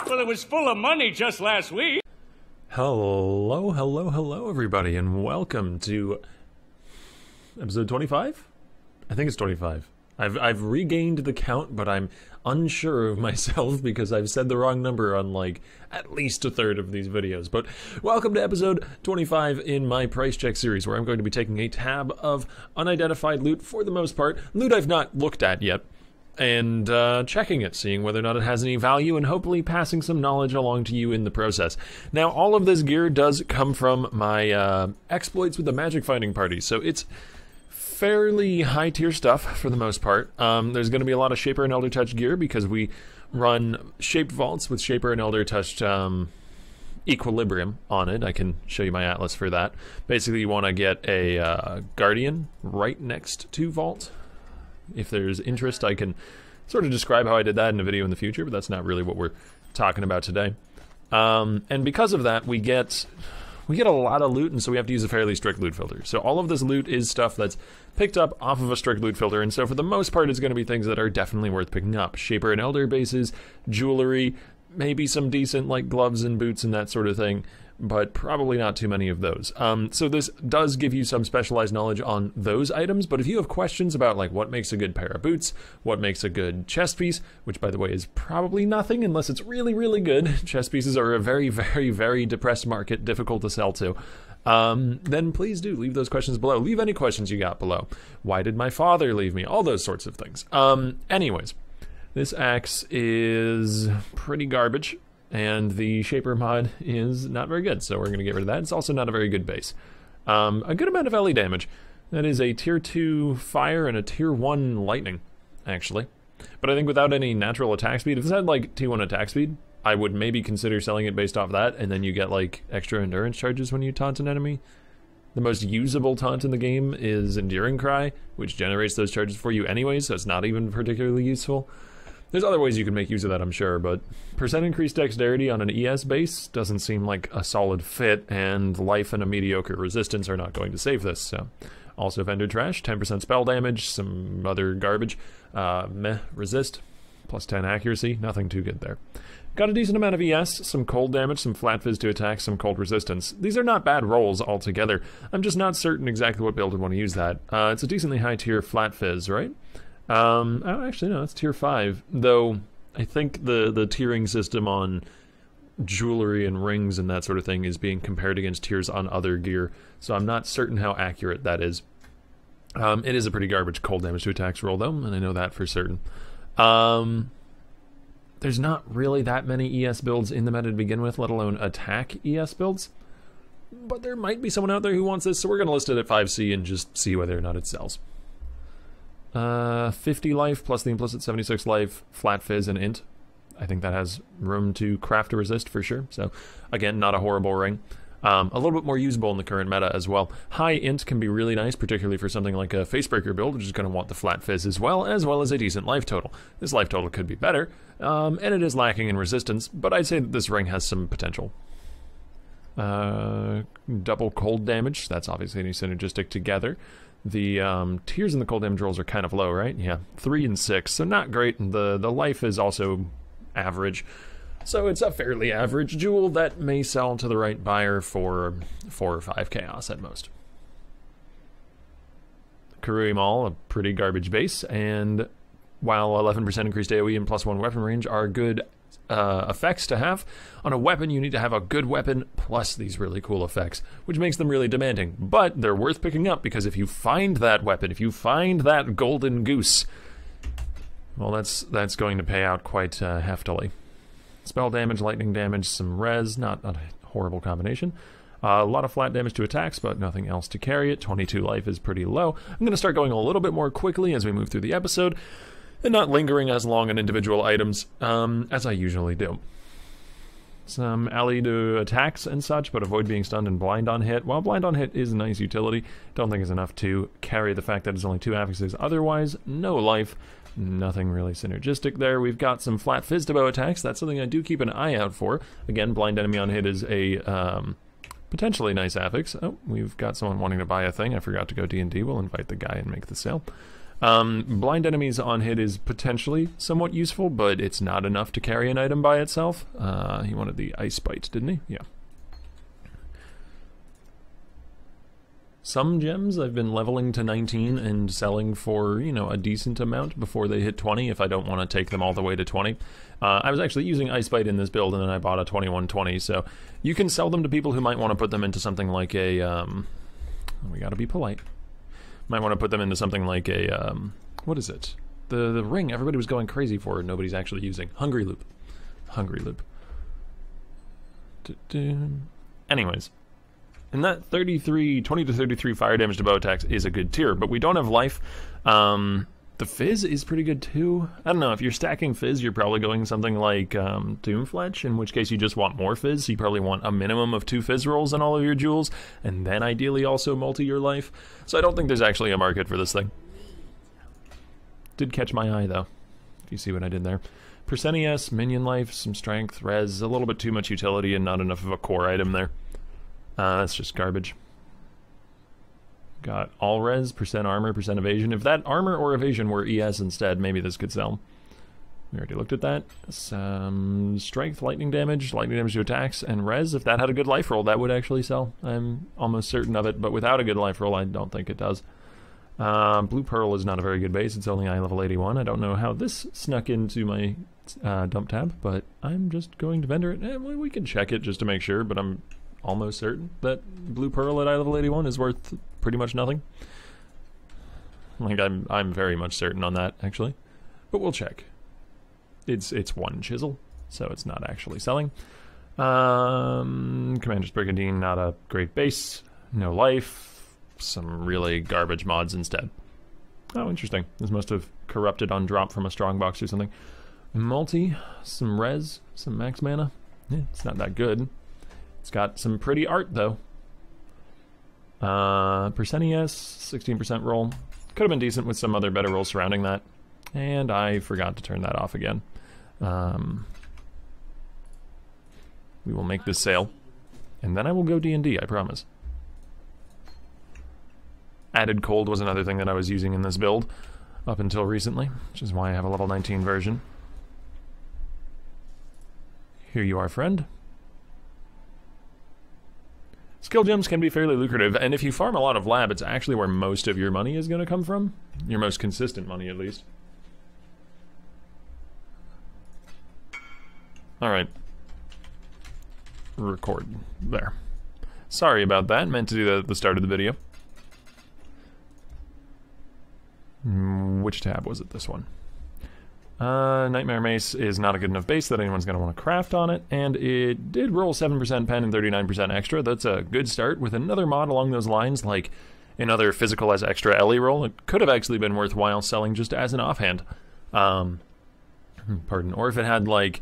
Well, it was full of money just last week. Hello, everybody, and welcome to episode 25? I think it's 25. I've regained the count, but I'm unsure of myself because I've said the wrong number on, like, at least a third of these videos. But welcome to episode 25 in my price check series, where I'm going to be taking a tab of unidentified loot, for the most part, loot I've not looked at yet, and checking it, seeing whether or not it has any value, and hopefully passing some knowledge along to you in the process. Now, all of this gear does come from my exploits with the magic finding party, so it's fairly high tier stuff for the most part. There's going to be a lot of Shaper and Elder Touch gear because we run shaped vaults with Shaper and Elder Touched equilibrium on it. I can show you my atlas for that. Basically, you want to get a Guardian right next to vault. If there's interest, I can sort of describe how I did that in a video in the future, but that's not really what we're talking about today. And because of that, we get a lot of loot, and so we have to use a fairly strict loot filter. So all of this loot is stuff that's picked up off of a strict loot filter, and so for the most part, it's going to be things that are definitely worth picking up. Shaper and Elder bases, jewelry, maybe some decent like gloves and boots and that sort of thing, but probably not too many of those. So this does give you some specialized knowledge on those items, but if you have questions about like what makes a good pair of boots, what makes a good chest piece, which by the way is probably nothing unless it's really, really good. Chest pieces are a very, very, very depressed market, difficult to sell to. Then please do leave those questions below. Leave any questions you got below. Why did my father leave me? All those sorts of things. Anyways, this axe is pretty garbage. And the Shaper mod is not very good, so we're going to get rid of that. It's also not a very good base. A good amount of LE damage. That is a tier 2 fire and a tier 1 lightning, actually. But I think without any natural attack speed, if this had like T1 attack speed, I would maybe consider selling it based off that, and then you get like extra endurance charges when you taunt an enemy. The most usable taunt in the game is Enduring Cry, which generates those charges for you anyway, so it's not even particularly useful. There's other ways you can make use of that, I'm sure, but percent increased dexterity on an ES base doesn't seem like a solid fit, and life and a mediocre resistance are not going to save this, so. Also vendor trash, 10% spell damage, some other garbage, resist, plus 10 accuracy, nothing too good there. Got a decent amount of ES, some cold damage, some flat fizz to attack, some cold resistance. These are not bad rolls altogether. I'm just not certain exactly what build would want to use that. It's a decently high tier flat fizz, right? Oh, actually, no, it's tier 5, though I think the tiering system on jewelry and rings and that sort of thing is being compared against tiers on other gear, so I'm not certain how accurate that is. It is a pretty garbage cold damage to attacks roll, though, and I know that for certain. There's not really that many ES builds in the meta to begin with, let alone attack ES builds, but there might be someone out there who wants this, so we're going to list it at 5C and just see whether or not it sells. 50 life plus the implicit 76 life, flat fizz, and int. I think that has room to craft a resist for sure. So, again, not a horrible ring. A little bit more usable in the current meta as well. High int can be really nice, particularly for something like a Facebreaker build, which is going to want the flat fizz as well as a decent life total. This life total could be better, and it is lacking in resistance, but I'd say that this ring has some potential. Double cold damage, that's obviously synergistic together. The tiers in the cold damage rolls are kind of low, right? Yeah, 3 and 6, so not great. And the life is also average. So it's a fairly average jewel that may sell to the right buyer for 4 or 5 chaos at most. Karui Maul, a pretty garbage base, and while 11% increased AoE and +1 weapon range are good effects to have, on a weapon you need to have a good weapon plus these really cool effects, which makes them really demanding, but they're worth picking up because if you find that weapon, if you find that golden goose, well, that's going to pay out quite heftily. Spell damage, lightning damage, some res, not a horrible combination. A lot of flat damage to attacks, but nothing else to carry it. 22 life is pretty low. I'm going to start going a little bit more quickly as we move through the episode, and not lingering as long on individual items as I usually do. Some ally to attacks and such, but avoid being stunned and blind on hit. While blind on hit is a nice utility, don't think it's enough to carry the fact that it's only 2 affixes. Otherwise, no life, nothing really synergistic there. We've got some flat fizz to bow attacks. That's something I do keep an eye out for. Again, blind enemy on hit is a potentially nice affix. Oh, we've got someone wanting to buy a thing. I forgot to go D&D. We'll invite the guy and make the sale. Blind enemies on hit is potentially somewhat useful, but it's not enough to carry an item by itself. He wanted the ice bite, didn't he? Yeah. Some gems I've been leveling to 19 and selling for, you know, a decent amount before they hit 20 if I don't want to take them all the way to 20. I was actually using Ice Bite in this build and then I bought a 2120, so you can sell them to people who might want to put them into something like a, we gotta be polite. Might want to put them into something like a, what is it? The ring everybody was going crazy for and nobody's actually using. Hungry Loop. Hungry Loop. Anyways. And that 20 to 33 fire damage to bow attacks is a good tier, but we don't have life. The Fizz is pretty good too. I don't know, if you're stacking Fizz, you're probably going something like Doomfletch, in which case you just want more Fizz. So you probably want a minimum of 2 Fizz rolls in all of your jewels, and then ideally also multi your life. So I don't think there's actually a market for this thing. Did catch my eye though, if you see what I did there. Percent ES, minion life, some strength, res, a little bit too much utility and not enough of a core item there. That's just garbage. Got all res, percent armor, percent evasion. If that armor or evasion were ES instead, maybe this could sell. We already looked at that. Some strength, lightning damage to attacks, and res. If that had a good life roll, that would actually sell. I'm almost certain of it, but without a good life roll, I don't think it does. Blue Pearl is not a very good base. It's only eye level 81. I don't know how this snuck into my dump tab, but I'm just going to vendor it. We can check it just to make sure, but I'm almost certain that Blue Pearl at eye level 81 is worth pretty much nothing. Like, I'm very much certain on that, actually. But we'll check. It's 1 chisel, so it's not actually selling. Commander's Brigandine, not a great base. No life. Some really garbage mods instead. Oh, interesting. This must have corrupted on drop from a strong box or something. Multi, some res, some max mana. Yeah, it's not that good. It's got some pretty art, though. Percent ES, 16% roll. Could have been decent with some other better rolls surrounding that. And I forgot to turn that off again. We will make this sale. And then I will go D&D, I promise. Added Cold was another thing that I was using in this build up until recently, which is why I have a level 19 version. Here you are, friend. Skill gems can be fairly lucrative, and if you farm a lot of lab, it's actually where most of your money is going to come from. Your most consistent money, at least. Alright. Record. There. Sorry about that. Meant to do that at the start of the video. Which tab was it? This one. Nightmare Mace is not a good enough base that anyone's going to want to craft on it, and it did roll 7% pen and 39% extra. That's a good start. With another mod along those lines, like another physical as extra Ellie roll, it could have actually been worthwhile selling just as an offhand. Pardon. Or if it had, like,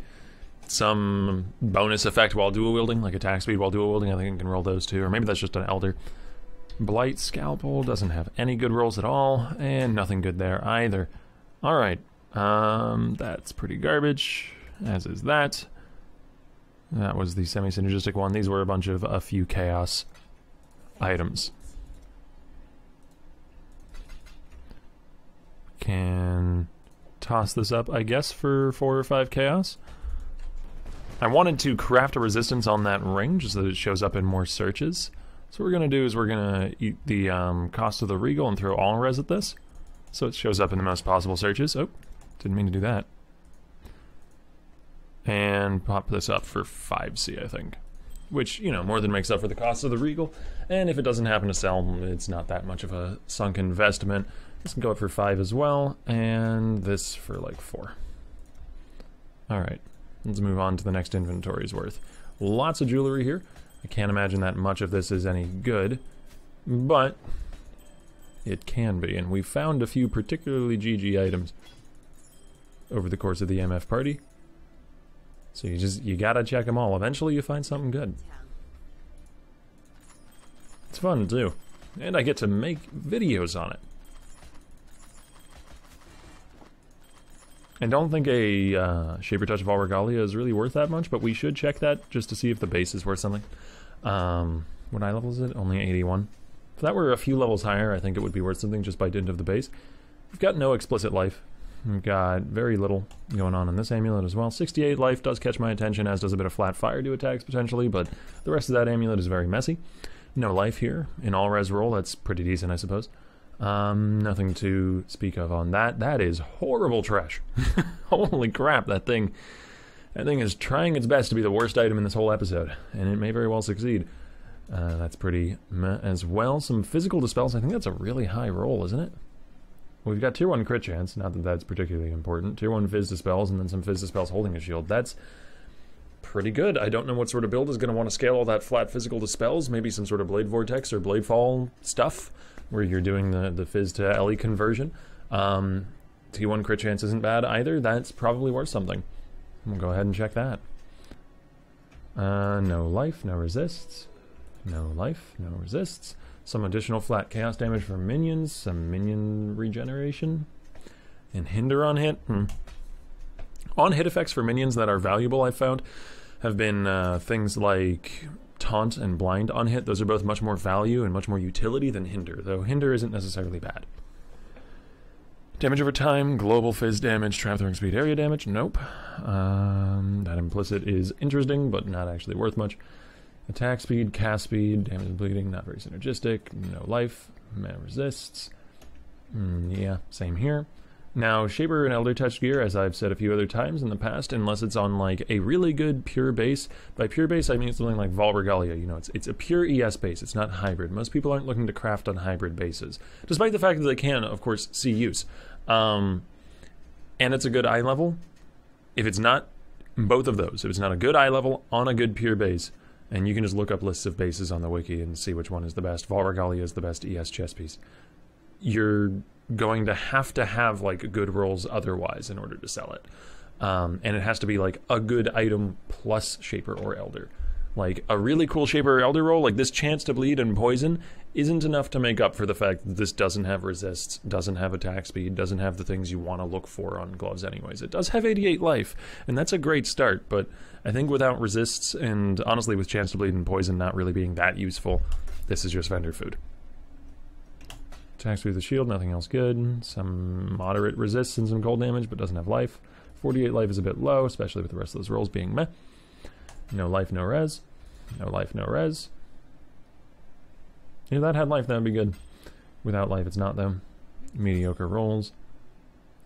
some bonus effect while dual wielding, like attack speed while dual wielding, I think it can roll those too. Or maybe that's just an Elder. Blight Scalpel doesn't have any good rolls at all, and nothing good there either. Alright. That's pretty garbage, as is that. That was the semi-synergistic one. These were a few chaos items. Can toss this up, I guess, for 4 or 5 chaos. I wanted to craft a resistance on that ring, just so that it shows up in more searches. So what we're going to do is we're going to eat the cost of the Regal and throw all res at this, so it shows up in the most possible searches. Oh. Didn't mean to do that. And pop this up for 5C, I think. Which, you know, more than makes up for the cost of the Regal. And if it doesn't happen to sell, it's not that much of a sunk investment. This can go up for 5 as well. And this for like 4. Alright. Let's move on to the next inventory's worth. Lots of jewelry here. I can't imagine that much of this is any good. But it can be. And we found a few particularly GG items over the course of the MF party. So you gotta check them all. Eventually you find something good. It's fun too. And I get to make videos on it. I don't think a Shaper Touch of All Regalia is really worth that much, but we should check that just to see if the base is worth something. What eye level is it? Only 81. If that were a few levels higher, I think it would be worth something just by dint of the base. We've got no explicit life. We've got very little going on in this amulet as well. 68 life does catch my attention, as does a bit of flat fire do attacks potentially, but the rest of that amulet is very messy. No life here. In all res roll, that's pretty decent, I suppose. Nothing to speak of on that. That is horrible trash. Holy crap, that thing is trying its best to be the worst item in this whole episode, and it may very well succeed. That's pretty meh as well. Some physical dispels. I think that's a really high roll, isn't it? We've got tier 1 crit chance, not that that's particularly important. Tier 1 Fizz Dispels, and then some Fizz Dispels holding a shield. That's pretty good. I don't know what sort of build is going to want to scale all that flat physical dispels. Maybe some sort of Blade Vortex or Blade Fall stuff, where you're doing the Fizz to LE conversion. T1 crit chance isn't bad either. That's probably worth something. We'll go ahead and check that. No life, no resists. No life, no resists. Some additional flat chaos damage for minions, some minion regeneration, and hinder on hit. On hit effects for minions that are valuable, I've found, have been things like taunt and blind on hit. Those are both much more value and much more utility than hinder, though hinder isn't necessarily bad. Damage over time, global fizz damage, trap throwing speed, area damage, nope. That implicit is interesting, but not actually worth much. Attack speed, cast speed, damage and bleeding, not very synergistic. No life, mana resists. Yeah, same here. Now, Shaper and Elder Touch gear, as I've said a few other times in the past, unless it's on like a really good pure base. By pure base, I mean something like Vol Regalia. You know, it's a pure ES base. It's not hybrid. Most people aren't looking to craft on hybrid bases, despite the fact that they can, of course, see use. And it's a good eye level. If it's not both of those, if it's not a good eye level on a good pure base, and you can just look up lists of bases on the wiki and see which one is the best. Vol Regalia is the best ES chess piece. You're going to have like good rolls otherwise in order to sell it. And it has to be like a good item plus Shaper or Elder. Like a really cool Shaper or Elder roll, like this chance to bleed and poison, isn't enough to make up for the fact that this doesn't have resists, doesn't have attack speed, doesn't have the things you want to look for on gloves anyways. It does have 88 life, and that's a great start, but I think without resists, and honestly with chance to bleed and poison not really being that useful, this is just vendor food. Attack speed with the shield, nothing else good. Some moderate resists and some cold damage, but doesn't have life. 48 life is a bit low, especially with the rest of those rolls being meh. No life, no res. No life, no res. If that had life, that would be good. Without life, it's not, though. Mediocre rolls.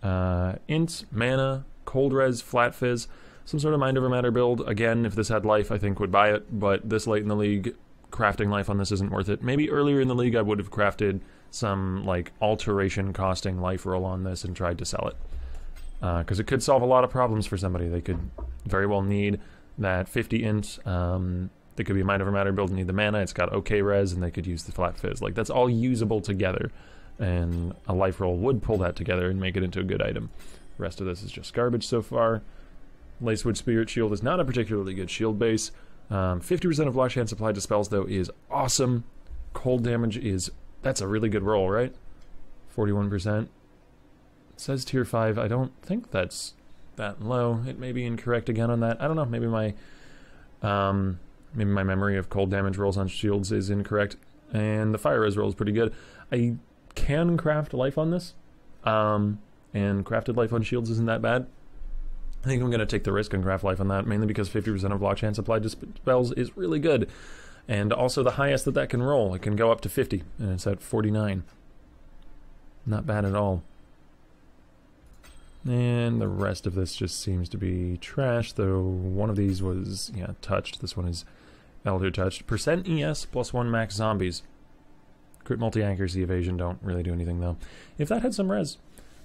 Int, mana, cold res, flat fizz. Some sort of mind over matter build. Again, if this had life, I think would buy it, but this late in the league, crafting life on this isn't worth it. Maybe earlier in the league, I would have crafted some, like, alteration costing life roll on this and tried to sell it. Because it could solve a lot of problems for somebody. They could very well need that 50 int. They could be a mind over matter build and need the mana. It's got okay res, and they could use the flat fizz. Like, that's all usable together, and a life roll would pull that together and make it into a good item. The rest of this is just garbage so far. Lacewood Spirit Shield is not a particularly good shield base. 50% of block chance applied to spells, though, is awesome. Cold damage is... that's a really good roll, right? 41%. It says tier 5. I don't think that's that low. It may be incorrect again on that. I don't know. Maybe my memory of cold damage rolls on shields is incorrect. And the fire res roll is pretty good. I can craft life on this. And crafted life on shields isn't that bad. I think I'm going to take the risk and craft life on that, mainly because 50% of block chance applied to spells is really good. And also the highest that can roll. It can go up to 50, and it's at 49. Not bad at all. And the rest of this just seems to be trash, though one of these was, yeah, touched. This one is Elder Touched. Percent ES plus 1 max zombies. Crit multi-accuracy evasion don't really do anything, though. If that had some res,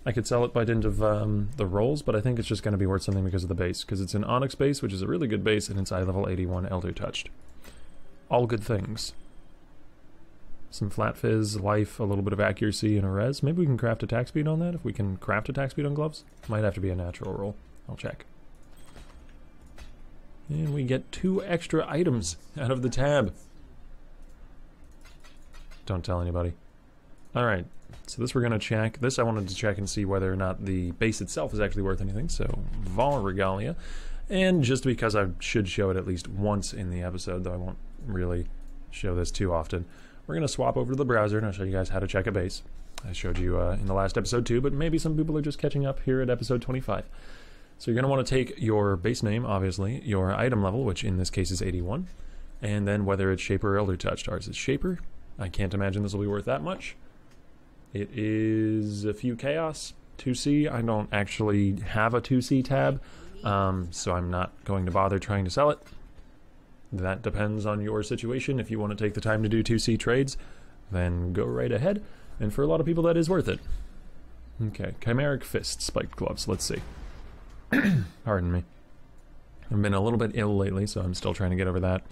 I could sell it by dint of the rolls, but I think it's just going to be worth something because of the base. Because it's an Onyx base, which is a really good base, and it's eye level 81 Elder Touched. All good things. Some flat fizz, life, a little bit of accuracy, and a res. Maybe we can craft attack speed on that if we can craft attack speed on gloves. Might have to be a natural roll. I'll check. And we get 2 extra items out of the tab. Don't tell anybody. Alright, so this we're going to check. This I wanted to check and see whether or not the base itself is actually worth anything. So, Vol Regalia. And just because I should show it at least once in the episode, though I won't really show this too often, we're going to swap over to the browser and I'll show you guys how to check a base. I showed you in the last episode too, but maybe some people are just catching up here at episode 25. So you're going to want to take your base name, obviously, your item level, which in this case is 81, and then whether it's Shaper or Elder Touched. Ours is Shaper. I can't imagine this will be worth that much. It is a few Chaos, 2C. I don't actually have a 2C tab, so I'm not going to bother trying to sell it. That depends on your situation. If you want to take the time to do 2C trades, then go right ahead. And for a lot of people, that is worth it. Okay, Chimeric Fist, Spiked Gloves. Let's see. Pardon me. I've been a little bit ill lately, so I'm still trying to get over that.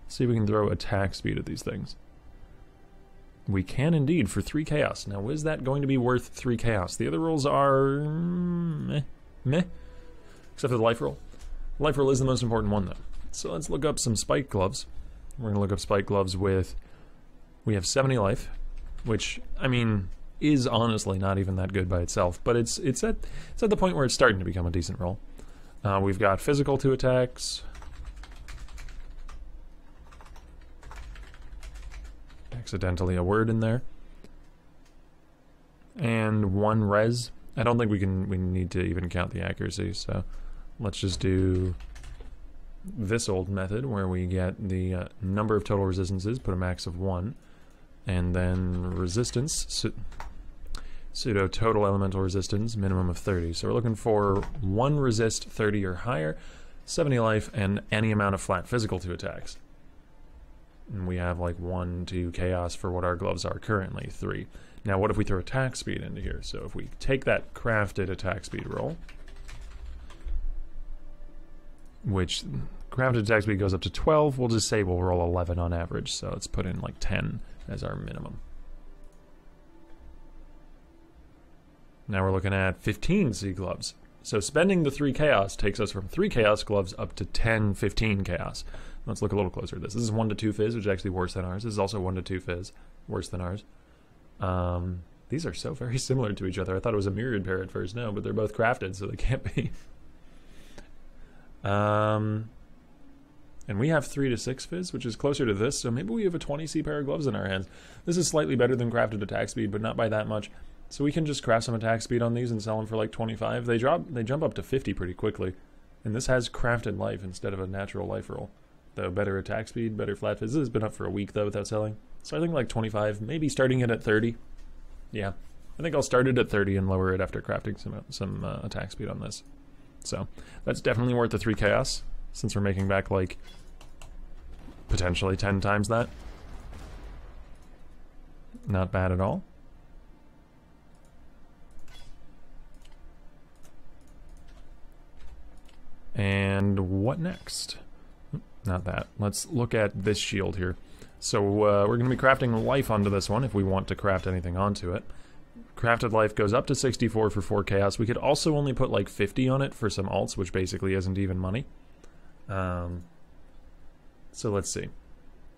See if we can throw attack speed at these things. We can indeed for 3 Chaos. Now, is that going to be worth 3 Chaos? The other rolls are... meh. Except for the life roll. Life roll is the most important one, though. So let's look up some Spiked Gloves. We're going to look up Spiked Gloves with... We have 70 life, which, I mean, is honestly not even that good by itself, but it's at the point where it's starting to become a decent roll. We've got physical 2 attacks. Accidentally a word in there. And 1 res. I don't think we need to even count the accuracy, so let's just do this old method where we get the number of total resistances, put a max of 1, and then resistance, pseudo total elemental resistance, minimum of 30. So we're looking for 1 resist 30 or higher, 70 life, and any amount of flat physical 2 attacks. And we have like 1, 2 chaos for what our gloves are currently, 3. Now what if we throw attack speed into here? So if we take that crafted attack speed roll, which crafted attack speed goes up to 12, we'll just say we'll roll 11 on average, so let's put in like 10 as our minimum. Now we're looking at 15 C gloves. So spending the 3 chaos takes us from 3 chaos gloves up to 10, 15 chaos. Let's look a little closer at this. This is 1 to 2 fizz, which is actually worse than ours. This is also 1 to 2 fizz, worse than ours. These are so very similar to each other. I thought it was a mirrored pair at first, no, but they're both crafted, so they can't be. And we have 3 to 6 fizz, which is closer to this, so maybe we have a 20C pair of gloves in our hands. This is slightly better than crafted attack speed, but not by that much. So we can just craft some attack speed on these and sell them for like 25. They jump up to 50 pretty quickly. And this has crafted life instead of a natural life roll. Though better attack speed, better flat fizz. This has been up for a week though without selling. So I think like 25, maybe starting it at 30. Yeah, I think I'll start it at 30 and lower it after crafting some attack speed on this. So that's definitely worth the 3 chaos, since we're making back like potentially 10 times that. Not bad at all. And what next? Not that. Let's look at this shield here. So we're going to be crafting life onto this one if we want to craft anything onto it. Crafted life goes up to 64 for 4 chaos. We could also only put like 50 on it for some alts, which basically isn't even money. So let's see.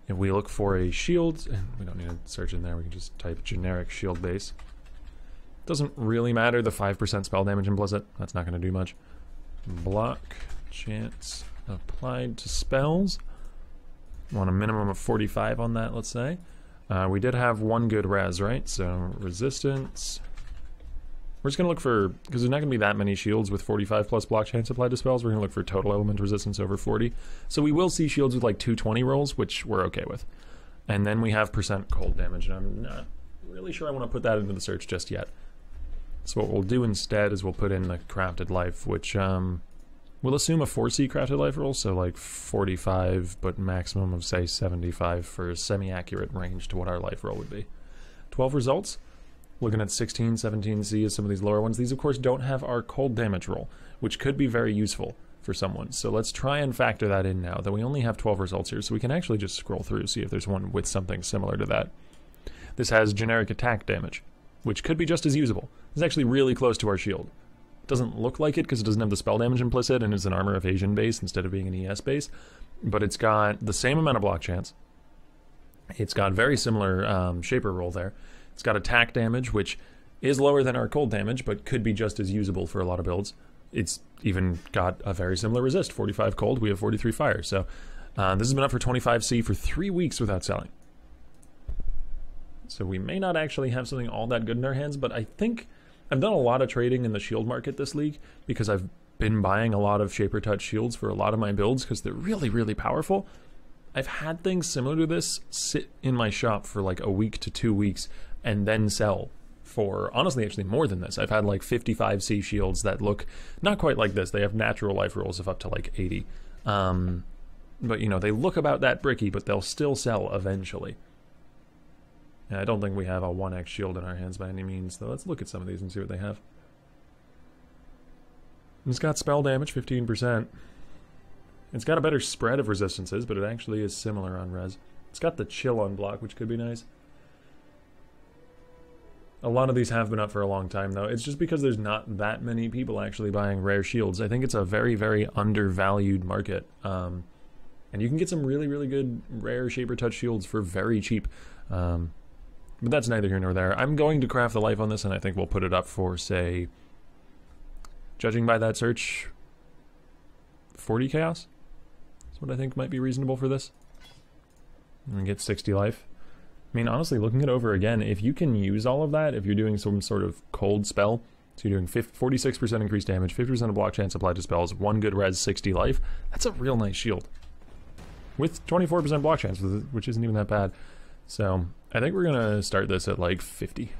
If we look for a shield, and we don't need to search in there, we can just type generic shield base. Doesn't really matter the 5% spell damage implicit. That's not going to do much. Block chance applied to spells. Want a minimum of 45 on that, let's say. We did have 1 good res, right? So resistance. We're just going to look for, because there's not going to be that many shields with 45 plus block chance applied to spells, we're going to look for total element resistance over 40. So we will see shields with like 220 rolls, which we're okay with. And then we have percent cold damage, and I'm not really sure I want to put that into the search just yet. So what we'll do instead is we'll put in the crafted life, which we'll assume a 4C crafted life roll, so like 45, but maximum of say 75 for a semi-accurate range to what our life roll would be. 12 results. Looking at 16, 17C as some of these lower ones. These of course don't have our cold damage roll, which could be very useful for someone. So let's try and factor that in now, that we only have 12 results here, so we can actually just scroll through, see if there's one with something similar to that. This has generic attack damage, which could be just as usable. It's actually really close to our shield. It doesn't look like it because it doesn't have the spell damage implicit and it's an armor evasion base instead of being an ES base, but it's got the same amount of block chance. It's got very similar shaper roll there. It's got attack damage, which is lower than our cold damage, but could be just as usable for a lot of builds. It's even got a very similar resist, 45 cold, we have 43 fire. So this has been up for 25C for 3 weeks without selling. So we may not actually have something all that good in our hands, but I think I've done a lot of trading in the shield market this league because I've been buying a lot of Shaper Touch shields for a lot of my builds because they're really, really powerful. I've had things similar to this sit in my shop for like a week to 2 weeks and then sell for, honestly, actually more than this. I've had like 55C shields that look not quite like this. They have natural life rolls of up to like 80. But, you know, they look about that bricky, but they'll still sell eventually. Yeah, I don't think we have a 1x shield in our hands by any means, though. Let's look at some of these and see what they have. It's got spell damage, 15%. It's got a better spread of resistances, but it actually is similar on res. It's got the chill on block, which could be nice. A lot of these have been up for a long time, though. It's just because there's not that many people actually buying rare shields. I think it's a very, very undervalued market. And you can get some really, really good rare Shaper Touch shields for very cheap. But that's neither here nor there. I'm going to craft the life on this, and I think we'll put it up for, say, judging by that search, 40 chaos? That's what I think might be reasonable for this. And get 60 life. I mean, honestly, looking it over again, if you can use all of that, if you're doing some sort of cold spell, so you're doing 46% increased damage, 50% of block chance applied to spells, 1 good res, 60 life, that's a real nice shield. With 24% block chance, which isn't even that bad. So, I think we're going to start this at like 50.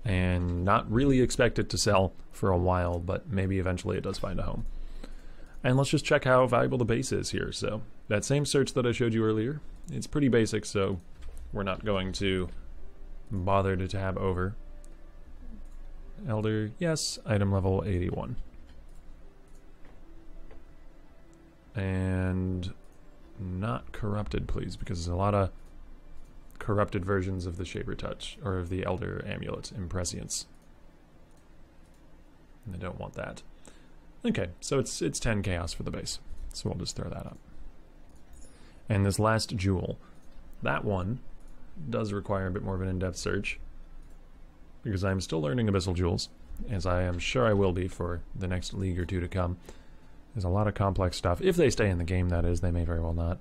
And not really expect it to sell for a while, but maybe eventually it does find a home. And let's just check how valuable the base is here. So, that same search that I showed you earlier, it's pretty basic, so we're not going to bother to tab over. Elder, yes, item level 81. And not corrupted, please, because there's a lot of corrupted versions of the Shaper Touch, or of the Elder Amulet in Prescience. And I don't want that. Okay, so it's 10 chaos for the base, so we'll just throw that up. And this last jewel, that one does require a bit more of an in-depth search, because I'm still learning Abyssal jewels, as I am sure I will be for the next league or two to come. There's a lot of complex stuff. If they stay in the game, that is. They may very well not.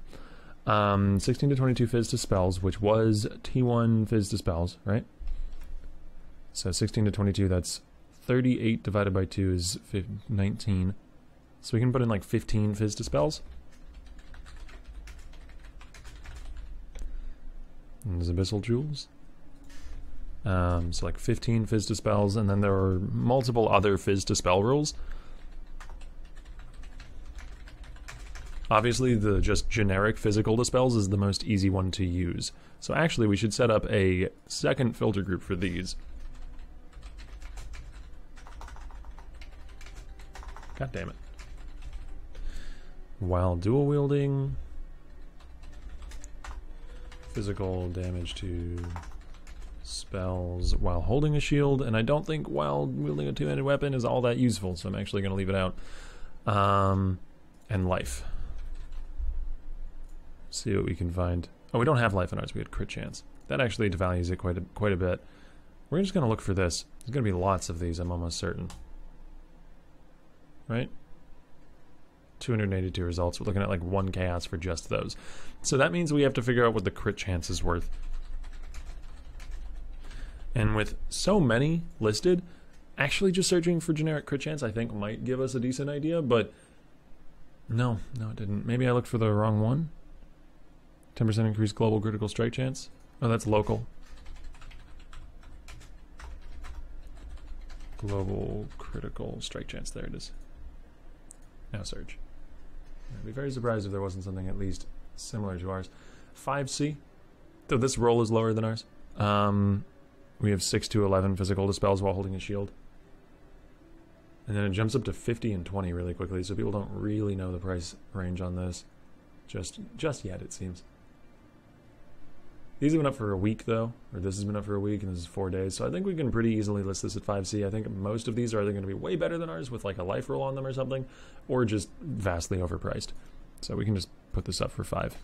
16 to 22 fizz to spells, which was T1 fizz to spells, right? So 16 to 22, that's 38 divided by 2 is 19. So we can put in like 15 fizz to spells. And there's Abyssal jewels. So like 15 fizz to spells, and then there are multiple other fizz to spell rules. Obviously, the just generic physical dispels is the most easy one to use. So actually, we should set up a second filter group for these. God damn it. While dual wielding, physical damage to spells while holding a shield, and I don't think while wielding a two-handed weapon is all that useful, so I'm actually going to leave it out. And life. See what we can find. Oh, we don't have life in ours. We had crit chance. That actually devalues it quite a bit. We're just going to look for this. There's going to be lots of these, I'm almost certain. Right? 282 results. We're looking at like 1 chaos for just those. So that means we have to figure out what the crit chance is worth. And with so many listed, actually just searching for generic crit chance I think might give us a decent idea, but no, it didn't. Maybe I looked for the wrong one. 10% increased global critical strike chance. Oh, that's local. Global critical strike chance. There it is. Now search. I'd be very surprised if there wasn't something at least similar to ours. 5C. So this roll is lower than ours. We have 6 to 11 physical dispels while holding a shield. And then it jumps up to 50 and 20 really quickly, so people don't really know the price range on this. Just yet, it seems. These have been up for a week, though. Or this has been up for a week, and this is 4 days. So I think we can pretty easily list this at 5C. I think most of these are either going to be way better than ours with like a life roll on them or something, or just vastly overpriced. So we can just put this up for 5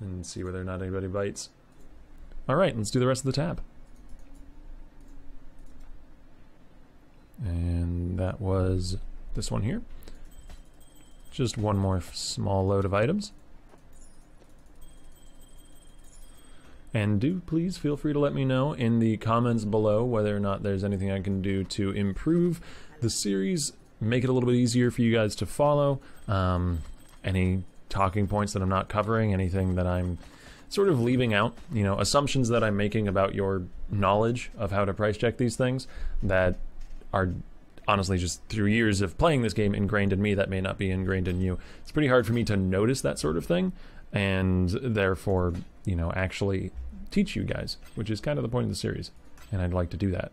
and see whether or not anybody bites. All right, let's do the rest of the tab. And that was this one here. Just one more small load of items. And do please feel free to let me know in the comments below whether or not there's anything I can do to improve the series, make it a little bit easier for you guys to follow. Any talking points that I'm not covering, anything that I'm sort of leaving out, you know, assumptions that I'm making about your knowledge of how to price check these things that are honestly just through years of playing this game ingrained in me that may not be ingrained in you. It's pretty hard for me to notice that sort of thing and therefore, you know, actually teach you guys, which is kind of the point of the series, and I'd like to do that.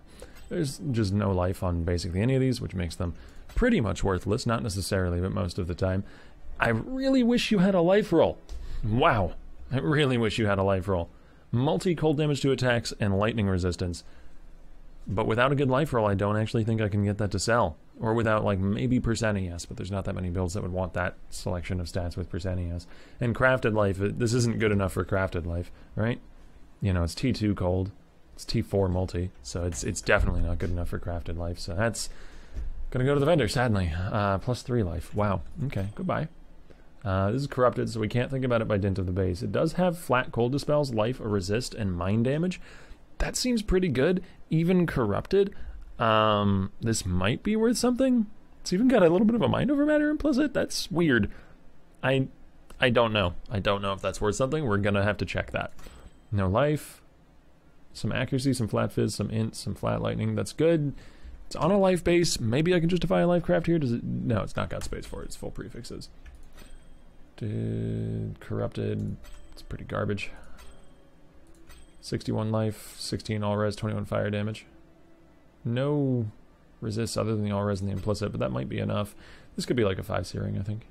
There's just no life on basically any of these, which makes them pretty much worthless, not necessarily, but most of the time. I really wish you had a life roll. Wow, I really wish you had a life roll. Multi-cold damage to attacks and lightning resistance. But without a good life roll, I don't actually think I can get that to sell. Or without, like, maybe percent ES, but there's not that many builds that would want that selection of stats with percent ES. And crafted life, this isn't good enough for crafted life, right? You know, it's T2 cold, it's T4 multi, so it's definitely not good enough for crafted life. So that's gonna go to the vendor, sadly. +3 life. Wow. Okay, goodbye. This is corrupted, so we can't think about it by dint of the base. It does have flat cold dispels, life, or resist, and mind damage. That seems pretty good, even corrupted. This might be worth something. It's even got a little bit of a mind over matter implicit. That's weird. I don't know. I don't know if that's worth something. We're gonna have to check that. No life, some accuracy, some flat fizz, some int, some flat lightning. That's good. It's on a life base. Maybe I can justify a life craft here. Does it? No, it's not got space for it. It's full prefixes. Corrupted. It's pretty garbage. 61 life, 16 all res, 21 fire damage. No resists other than the all res and the implicit, but that might be enough. This could be like a 5 searing, I think.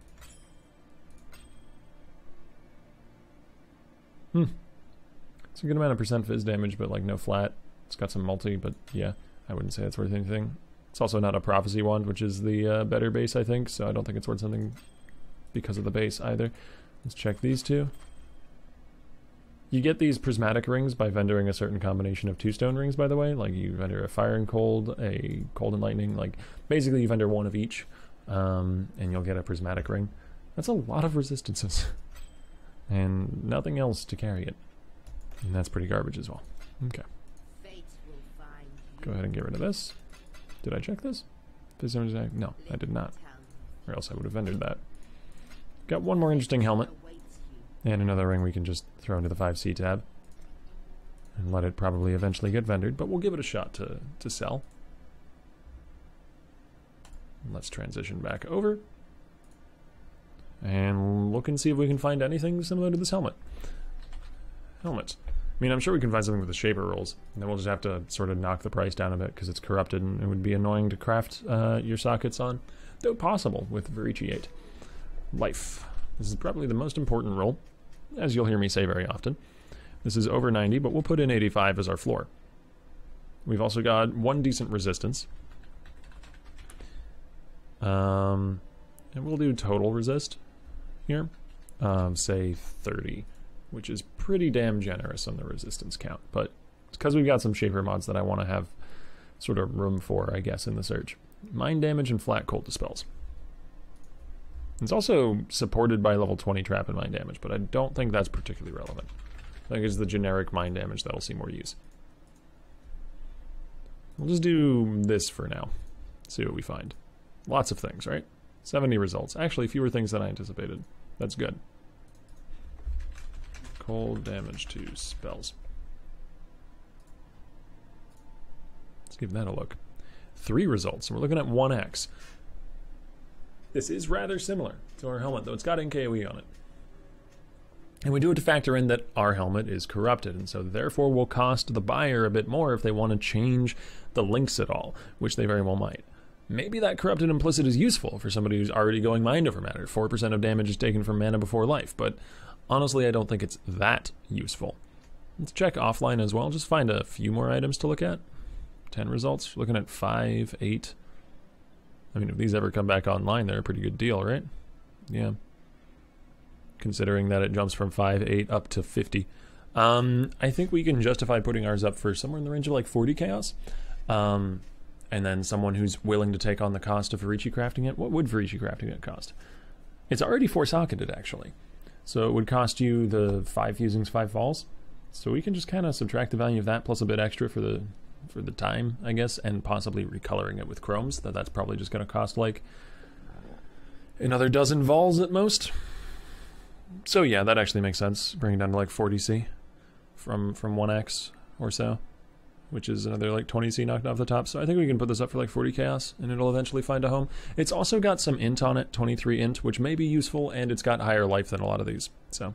It's a good amount of percent fizz damage, but like no flat. It's got some multi, but yeah, I wouldn't say it's worth anything. It's also not a prophecy wand, which is the better base, I think, so I don't think it's worth something because of the base either. Let's check these two. You get these prismatic rings by vendoring a certain combination of 2 stone rings, by the way. Like you vendor a fire and cold, a cold and lightning. Like basically you vendor one of each, and you'll get a prismatic ring. That's a lot of resistances, and nothing else to carry it. And that's pretty garbage as well. Okay. Go ahead and get rid of this. Did I check this? No, I did not. Or else I would have vendored that. Got one more interesting helmet. And another ring we can just throw into the 5C tab. And let it probably eventually get vendored, but we'll give it a shot to sell. Let's transition back over. And look and see if we can find anything similar to this helmet. Helmets. I mean, I'm sure we can find something with the shaper rolls. And then we'll just have to sort of knock the price down a bit because it's corrupted and it would be annoying to craft your sockets on. Though possible with Verici 8. Life. This is probably the most important roll, as you'll hear me say very often. This is over 90, but we'll put in 85 as our floor. We've also got one decent resistance. And we'll do total resist here. Say 30. Which is pretty damn generous on the resistance count, but it's because we've got some shaper mods that I want to have sort of room for, I guess, in the search. Mind damage and flat cold dispels. It's also supported by level 20 trap and mind damage, but I don't think that's particularly relevant. I think it's the generic mind damage that'll see more use. We'll just do this for now. See what we find. Lots of things, right? 70 results. Actually, fewer things than I anticipated. That's good. Cold damage to spells. Let's give that a look. 3 results, and we're looking at 1x. This is rather similar to our helmet, though it's got NKOE on it. And we do have to factor in that our helmet is corrupted, and so therefore will cost the buyer a bit more if they want to change the links at all, which they very well might. Maybe that corrupted implicit is useful for somebody who's already going mind over matter. 4% of damage is taken from mana before life, but honestly, I don't think it's that useful. Let's check offline as well. Just find a few more items to look at. 10 results. Looking at 5, 8. I mean, if these ever come back online, they're a pretty good deal, right? Yeah. Considering that it jumps from 5, 8 up to 50. I think we can justify putting ours up for somewhere in the range of like 40 chaos. And then someone who's willing to take on the cost of Verici crafting it. What would Verici crafting it cost? It's already 4-socketed, actually. So it would cost you the 5 fusings, 5 falls. So we can just kind of subtract the value of that plus a bit extra for the time, I guess, and possibly recoloring it with chromes. That's probably just going to cost like another dozen vols at most. So yeah, that actually makes sense. Bring it down to like 40C from 1x or so, which is another like 20C knocked off the top. So I think we can put this up for like 40 chaos and it'll eventually find a home. It's also got some int on it, 23 int, which may be useful, and it's got higher life than a lot of these. So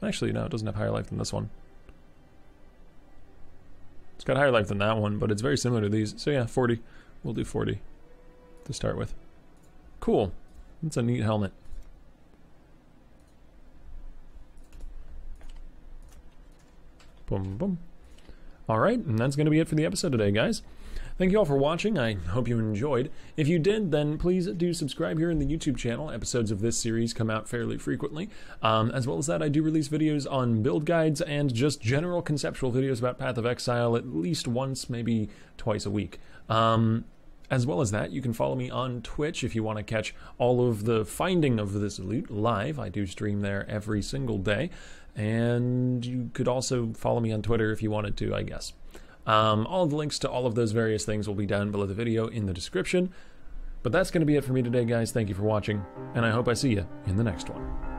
actually, no, it doesn't have higher life than this one. It's got higher life than that one, but it's very similar to these. So yeah, 40. We'll do 40 to start with. Cool. That's a neat helmet. Boom, boom. All right, and that's going to be it for the episode today, guys. Thank you all for watching. I hope you enjoyed. If you did, then please do subscribe here in the YouTube channel. Episodes of this series come out fairly frequently. As well as that, I do release videos on build guides and just general conceptual videos about Path of Exile at least once, maybe twice a week. As well as that, you can follow me on Twitch if you want to catch all of the finding of this loot live. I do stream there every single day. And you could also follow me on Twitter if you wanted to, I guess. All of the links to all of those various things will be down below the video in the description. But that's going to be it for me today, guys. Thank you for watching, and I hope I see you in the next one.